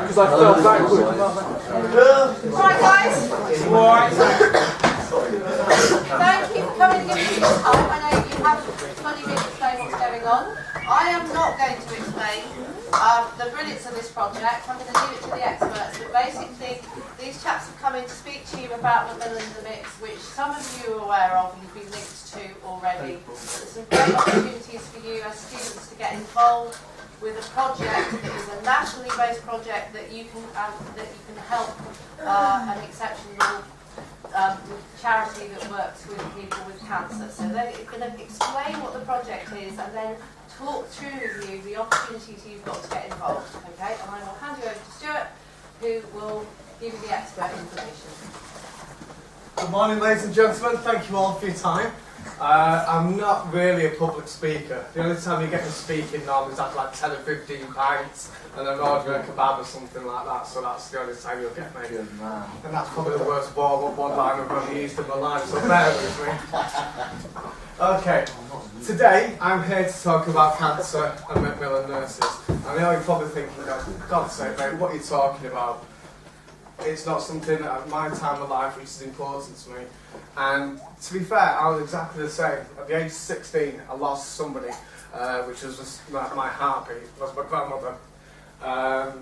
Because I fell backwards. Alright guys, Alright. thank you for coming and giving me your time. I know you have fully explained what's going on. I am not going to explain the brilliance of this project. I'm going to leave it to the experts. But basically, these chaps have come in to speak to you about Macmillan In the Mix, which some of you are aware of and you've been linked to already. But there's some great opportunities for you as students to get involved with a project that is a nationally based project that you can help an exceptional charity that works with people with cancer. So they're going to explain what the project is and then talk through with you the opportunities you've got to get involved. Okay, and I will hand you over to Stuart, who will give you the expert information. Good morning, ladies and gentlemen. Thank you all for your time. I'm not really a public speaker. The only time you get me speaking normally is after like 10 or 15 pints and an order a kebab or something like that, so that's the only time you'll get me. Good man. And that's probably the worst warm-up one-line I've ever used in my life, so bear with me. Okay, today I'm here to talk about cancer and Macmillan nurses. I know you're probably thinking, for God's sake mate, what are you talking about? It's not something at my time of life which is important to me. And to be fair, I was exactly the same. At the age of 16, I lost somebody, which was just my heartbeat. It was my grandmother. I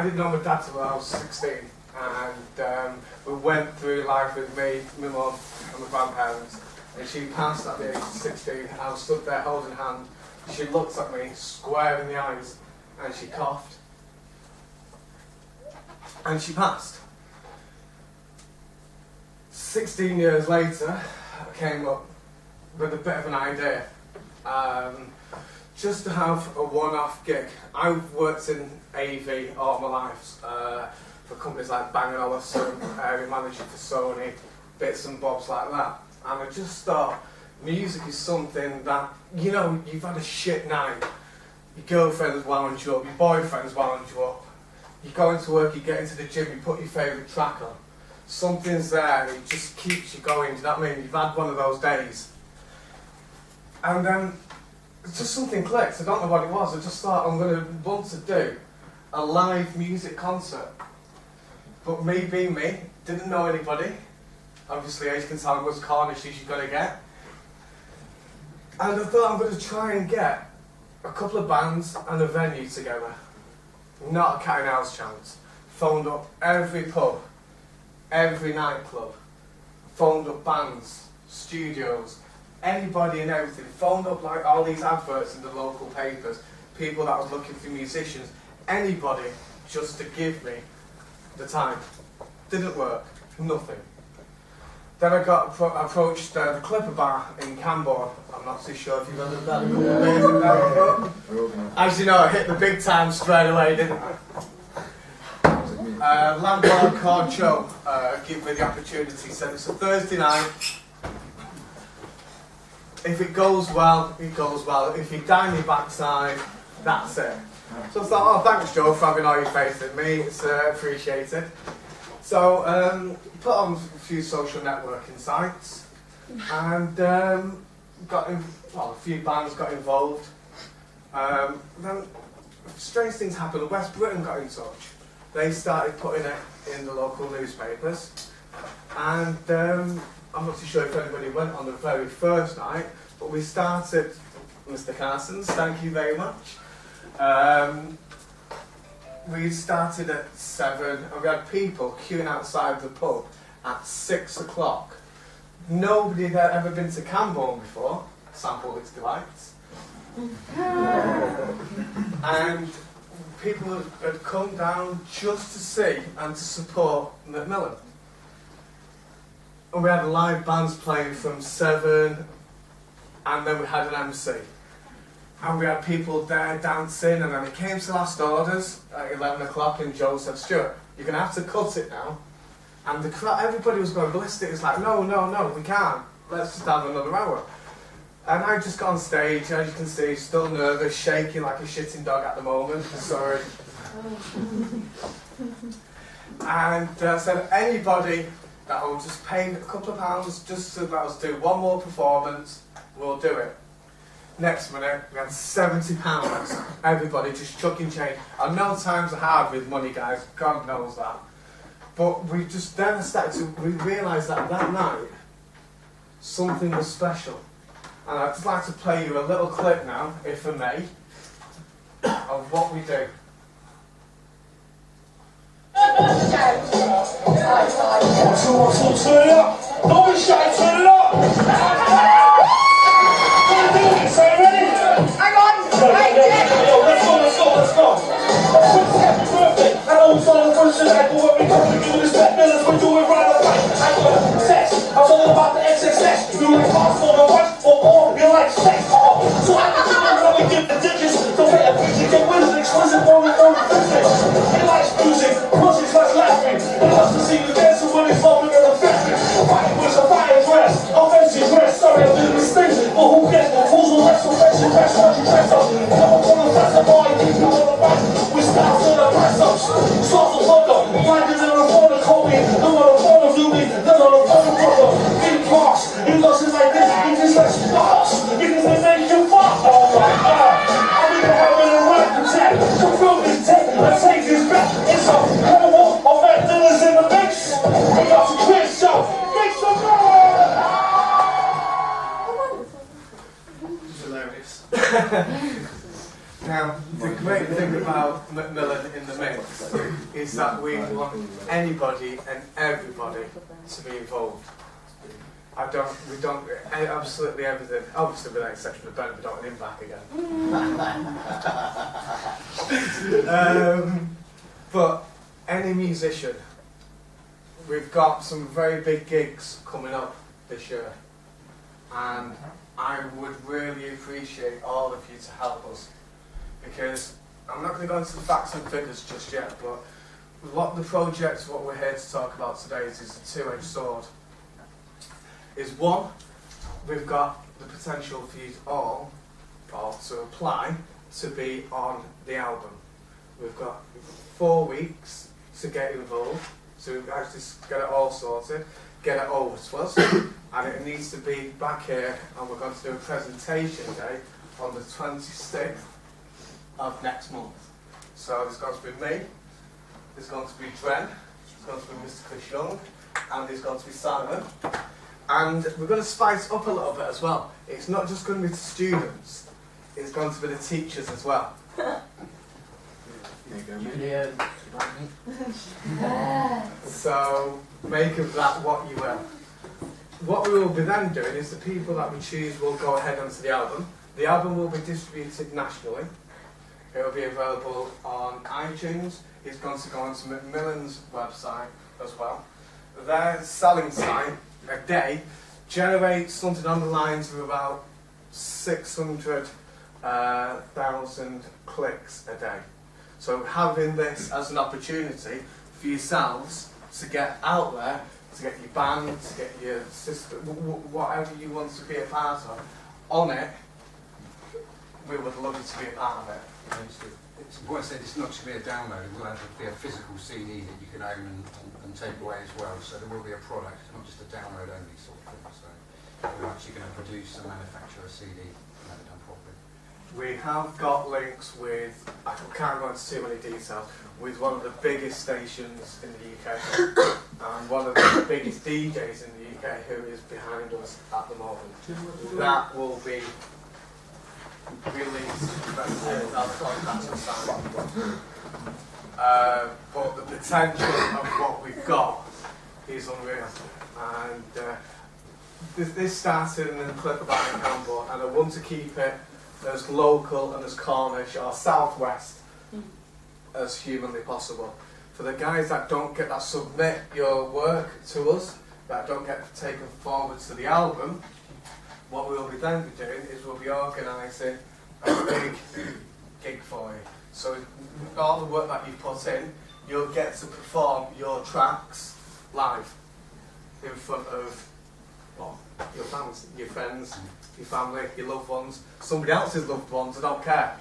didn't know my dad till I was 16, and we went through life with me, my mum, and my grandparents. And she passed at the age of 16. I was stood there holding hand. She looked at me square in the eyes, and she coughed. And she passed. 16 years later, I came up with a bit of an idea. Just to have a one-off gig. I've worked in AV all my life for companies like Bang & Olufsen, area manager for Sony, bits and bobs like that. And I just thought, music is something that, you know, you've had a shit night. Your girlfriend's wound you up, your boyfriend's wound you up. You go into work, you get into the gym, you put your favourite track on. Something's there, it just keeps you going, do you know what I mean? You've had one of those days. And then, just something clicked, I don't know what it was, I just thought I'm going to want to do a live music concert. But me being me, didn't know anybody. Obviously, as you can tell, I'm as Cornish as you're going to get. And I thought I'm going to try and get a couple of bands and a venue together. Not a cat and house chance. Phoned up every pub, every nightclub, phoned up bands, studios, anybody and everything. Phoned up like all these adverts in the local papers, people that was looking for musicians, anybody just to give me the time. Didn't work, nothing. Then I got approached the Clipper Bar in Camborne. I'm not too sure if you've heard of that. As you know, I hit the big time straight away, didn't I? Landlord called Joe, gave me the opportunity, said it's a Thursday night. If it goes well, it goes well. If you die on your backside, that's it. So I thought, oh, thanks Joe for having all your faith in me, it's appreciated. So, put on a few social networking sites, and a few bands got involved. Then strange things happened. West Britain got in touch. They started putting it in the local newspapers, and I'm not too sure if anybody went on the very first night, but we started, Mr. Carson's, thank you very much. We started at 7 and we had people queuing outside the pub at 6 o'clock. Nobody had ever been to Camborne before, sample its delights. And people had come down just to see and to support Macmillan. And we had live bands playing from 7, and then we had an MC. And we had people there dancing, and then it came to last orders at 11 o'clock, and Joe said, Stuart, you're going to have to cut it now. And the crowd, everybody was going ballistic. It's like, no, we can't. Let's just have another hour. And I just got on stage, as you can see, still nervous, shaking like a shitting dog at the moment. Sorry. And I said, anybody that will just pay a couple of pounds just to let us do one more performance, we'll do it. Next minute, we had £70. Everybody just chucking change. I know times are hard with money, guys. God knows that. But we just then we realised that night, something was special. And I'd just like to play you a little clip now, if I may, of what we do. Don't be shy, turn it up! Hang on! Let's go! Happy birthday! I know it's on the first tonight, but when we come to do this, we're doing right or right. I got sex. I'm talking about the XXX. You like possible to watch or more, you like sex. So I can do it when we give the digits. Don't pay a bitch to get with it, exquisite for the business. He likes music, pussy's less laughing. He loves to see you dancing when he's open in the factory. Fire was a fire dress, a fancy dress. Sorry, I did a mistake, but who cares? Who's the resurrection? Dress what you dress up. Never gonna press a boy, keep you on the back. We styles in the press ups. Sauce of logo, blinded in the phone of Kobe. No one on the phone of Louis, none on the phone of brother. Big boss, he looks like this, he just like boss. Because they make you fuck. Oh my god, I'm even having a rap attack. Come through this tape, let's take this back. It's a Cornwall, all that dealers in the mix. We got some quick show, make some noise. Hilarious. Now, the great thing about Macmillan in the Mix is that we want anybody and everybody to be involved. We don't, absolutely everything, obviously with the exception of Ben, we don't want him back again. But any musician, we've got some very big gigs coming up this year, and I would really appreciate all of you to help us. Because I'm not going to go into the facts and figures just yet, but what we're here to talk about today is a two-edged sword. Is one, we've got the potential for you all to apply to be on the album. We've got 4 weeks to get involved, to actually get it all sorted, get it over to us, and it needs to be back here, and we're going to do a presentation day on the 26th of next month. So there's going to be me, there's going to be Dren, there's going to be Mr. Chris Young, and there's going to be Simon. And we're going to spice up a little bit as well. It's not just going to be the students, it's going to be the teachers as well. So make of that what you will. What we will be then doing is the people that we choose will go ahead onto the album. The album will be distributed nationally. It will be available on iTunes. It's going to go onto Macmillan's website as well. Their selling site a day generates something on the lines of about 600,000 clicks a day. So having this as an opportunity for yourselves to get out there, to get your band, to get your sister, whatever you want to be a part of, on it, we would love you to be a part of it. It's important to say it's not just be a download, it will have to be a physical CD that you can own and take away as well. So there will be a product, not just a download only sort of thing. So we're actually going to produce and manufacture a CD and have it done properly. We have got links with, I can't go into too many details, with one of the biggest stations in the UK and one of the biggest DJs in the UK who is behind us at the moment. That will be released, but the potential of what we've got is unreal. And this started in a clip about in Campbell, and I want to keep it as local and as Cornish or southwest as humanly possible. For the guys that don't get that submit your work to us, that don't get taken forward to the album, what we will be then be doing is we'll be organising a big gig for you. So all the work that you put in, you'll get to perform your tracks live in front of your fans, your friends, your family, your loved ones, somebody else's loved ones. I don't care.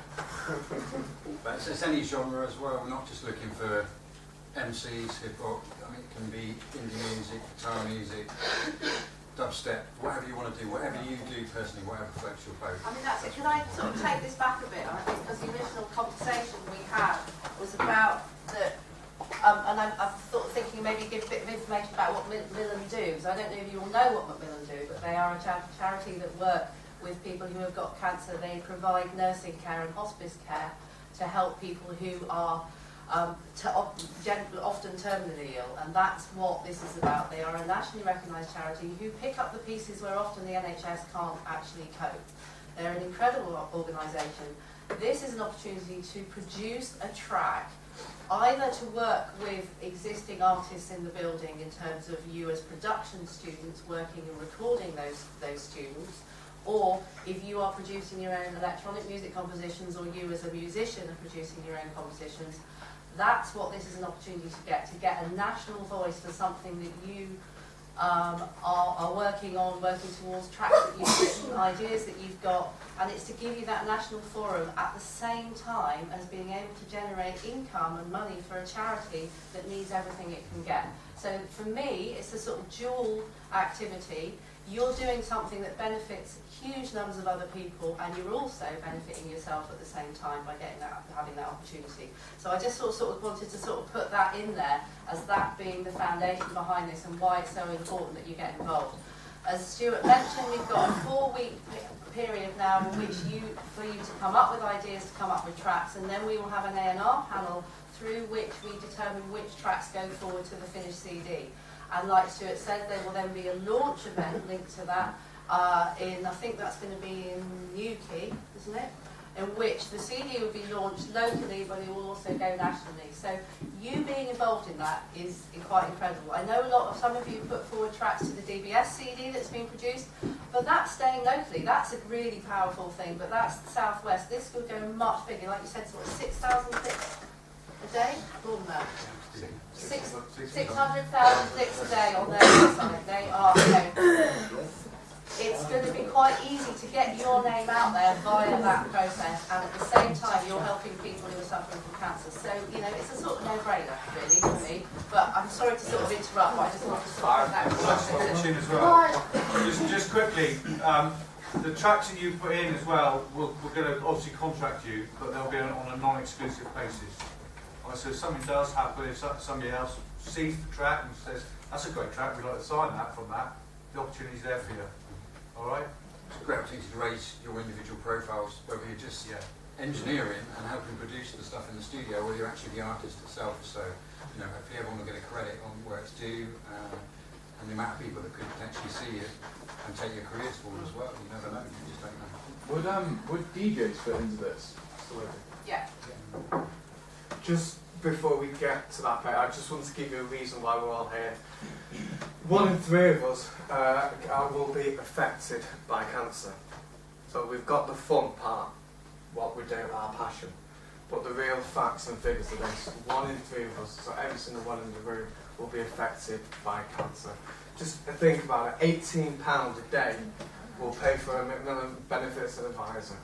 But it's any genre as well. We're not just looking for MCs, hip hop. I mean, it can be indie music, guitar music, dubstep, whatever you want to do, whatever you do personally, whatever floats your boat. I mean, that's it. Can I sort of take this back a bit? I think because the original conversation we had was about the, and I'm sort of thinking maybe give a bit of information about what Macmillan do. So I don't know if you all know what Macmillan do, but they are a charity that work with people who have got cancer. They provide nursing care and hospice care to help people who are often terminally ill, and that's what this is about. They are a nationally recognised charity who pick up the pieces where often the NHS can't actually cope. They're an incredible organisation. This is an opportunity to produce a track, either to work with existing artists in the building in terms of you as production students working and recording those students, or if you are producing your own electronic music compositions, or you as a musician are producing your own compositions. That's what this is an opportunity to get a national voice for something that you are working on, working towards, tracks that you've written, ideas that you've got, and it's to give you that national forum at the same time as being able to generate income and money for a charity that needs everything it can get. So for me, it's a sort of dual activity. You're doing something that benefits huge numbers of other people, and you're also benefiting yourself at the same time by having that opportunity. So I just sort of wanted to sort of put that in there as that being the foundation behind this and why it's so important that you get involved. As Stuart mentioned, we've got a 4-week period now in which for you to come up with ideas, to come up with tracks, and then we will have an A&R panel through which we determine which tracks go forward to the finished CD. And like Stuart said, there will then be a launch event linked to that I think that's going to be in Newquay, isn't it? In which the CD will be launched locally, but it will also go nationally. So you being involved in that is quite incredible. I know some of you put forward tracks to the DBS CD that's been produced, but that's staying locally. That's a really powerful thing, but that's the Southwest. This will go much bigger, like you said, sort of 6,000 clicks a day? More than that. 600,000 clicks a day on their website. They are, it's going to be quite easy to get your name out there via that process, and at the same time you're helping people who are suffering from cancer. So, it's a sort of no-brainer, really, for me. But I'm sorry to sort of interrupt, but I just want to sort of that as well. Just quickly, the tracks that you put in as well, we're going to obviously contract you, but they'll be on a non-exclusive basis. So if something does happen, if somebody else sees the track and says, that's a great track, we'd like to sign that from that, the opportunity's there for you. Alright? It's a great opportunity to raise your individual profiles, whether you're just engineering and helping produce the stuff in the studio, or you're actually the artist itself. So, hopefully everyone will get a credit on where it's due, and the amount of people that could potentially see it and take your careers forward as well. You never know, you just don't know. Would DJs fit into this? Yeah. Just before we get to that bit, I just want to give you a reason why we're all here. 1 in 3 of us will be affected by cancer. So we've got the fun part, what we do, our passion. But the real facts and figures of this, 1 in 3 of us, so every single one in the room, will be affected by cancer. Just think about it, £18 a day will pay for a Macmillan Benefits and Advisor.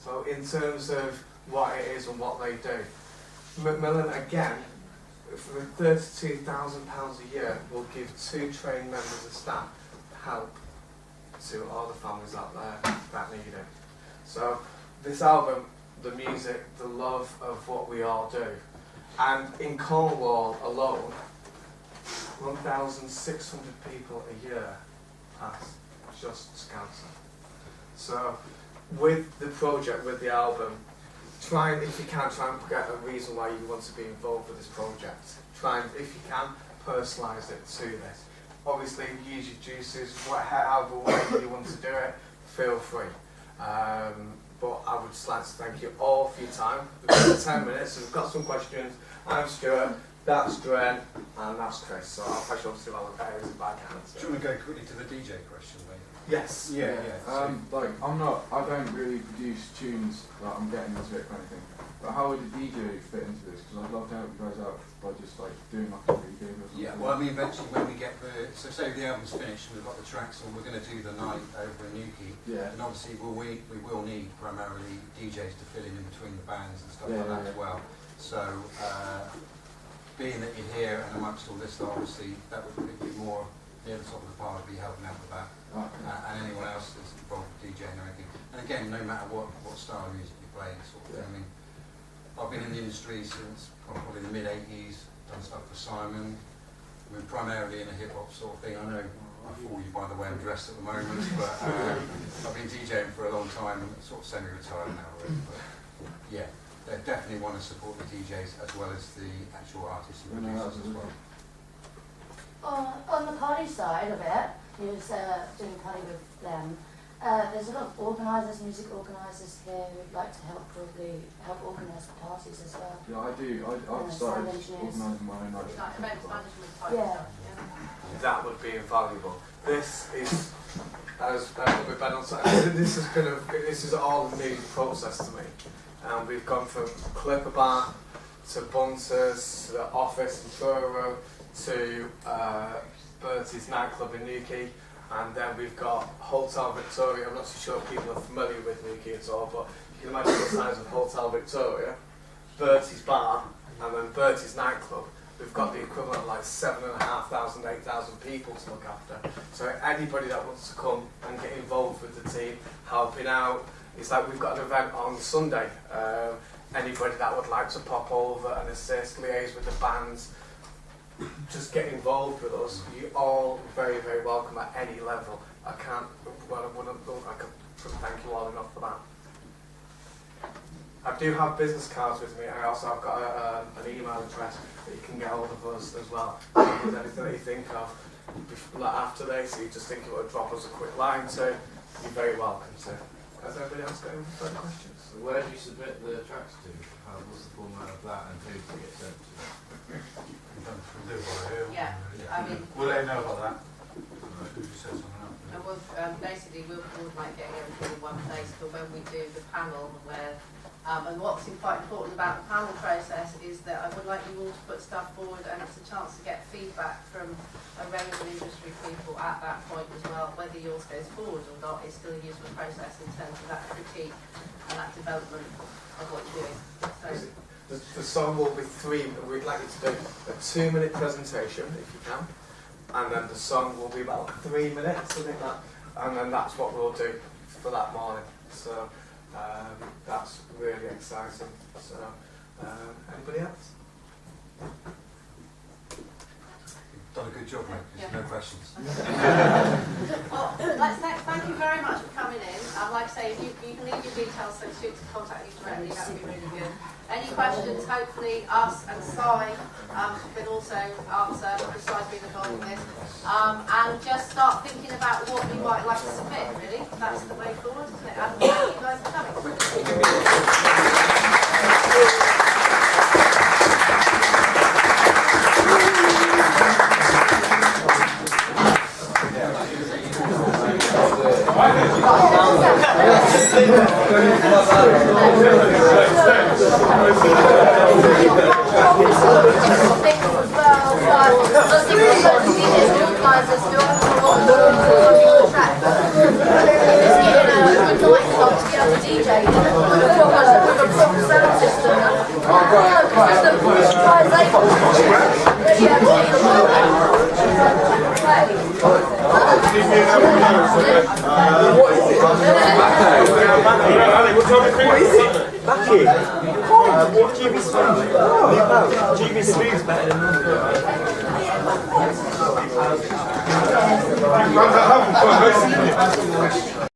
So in terms of what it is and what they do, Macmillan, again, for £32,000 a year, will give 2 trained members of staff help to all the families out there that need it. So this album, the music, the love of what we all do, and in Cornwall alone, 1,600 people a year pass just cancer. So with the project, with the album, try and, if you can, try and get a reason why you want to be involved with this project. Try and, if you can, personalise it to this. Obviously, use your juices, however way you want to do it, feel free. but I would just like to thank you all for your time. We've got 10 minutes, so we've got some questions. I'm Stuart, that's Dren, and that's Chris. So I'll pass you on to Alan if I can. Do you want to go quickly to the DJ question, mate? Yes. Yeah. Like, I don't really produce tunes that I'm getting into it or anything. But how would a DJ fit into this? Because I'd love to help you guys out by just like doing like a reggae or something. Yeah, well, I mean, eventually when we get so say the album's finished and we've got the tracks and we're going to do the night over in Newquay, Yeah. and obviously we will need primarily DJs to fill in between the bands and stuff Yeah, like that yeah. as well. So, being that you're here and amongst all this, obviously that would be more near the top of the pile to be helping out with that. Okay. And anyone else that's involved with DJing or anything. And again, no matter what style of music you're playing, sort of thing. I mean, I've been in the industry since probably the mid-80s, done stuff for Simon. We're primarily in a hip-hop sort of thing. I know I fool you by the way I'm dressed at the moment, but I've been DJing for a long time, sort of semi-retired now really. But yeah, they definitely want to support the DJs as well as the actual artists and producers as well. On the party side of it, he was doing party with them. There's a lot of organisers, music organisers here who'd like to help organise the parties as well. Yeah, I do. I've started organising my own night. Like events management type Yeah. stuff, yeah. That would be invaluable. This is, as Ben on saying, this is all a new process to me. And we've gone from Clipper Bar to Bunters to the office in Truro to Bertie's nightclub in Newquay. And then we've got Hotel Victoria. I'm not so sure if people are familiar with Newquay at all, but you can imagine the size of Hotel Victoria, Bertie's bar, and then Bertie's nightclub. We've got the equivalent of like 7,500, 8,000 people to look after. So anybody that wants to come and get involved with the team, helping out, it's like we've got an event on Sunday. Anybody that would like to pop over and assist, liaise with the bands, just get involved with us. You're all very, very welcome at any level. I can thank you all enough for that. I do have business cards with me. I also have got an email address that you can get hold of us as well. If there's anything that you think of after this, you just think you want to drop us a quick line to, you're very welcome to. Has anybody else got any further questions? So where do you submit the tracks to? What's the format of that and who to get sent to? Yeah, I mean, We'll let you know about that. You said something else. and we'll coordinate getting everything in one place for when we do the panel where, and what's quite important about the panel process is that I would like you all to put stuff forward and it's a chance to get feedback from a range of industry people at that point as well. Whether yours goes forward or not is still a useful process in terms of that critique and that development of what you're doing. So, The song will be we'd like you to do a 2-minute presentation if you can, and then the song will be about 3 minutes, something like that, and then that's what we'll do for that morning. So that's really exciting. So anybody else? Done a good job, mate. There's no questions. well, thank you very much for coming in. Like I say, if you can leave your details so Stuart can contact you directly, that would be really good. Any questions, hopefully us and Si can also answer, because Si's been involved in this. And just start thinking about what you might like to submit, really. That's the way forward, isn't it? And thank you guys for coming. GB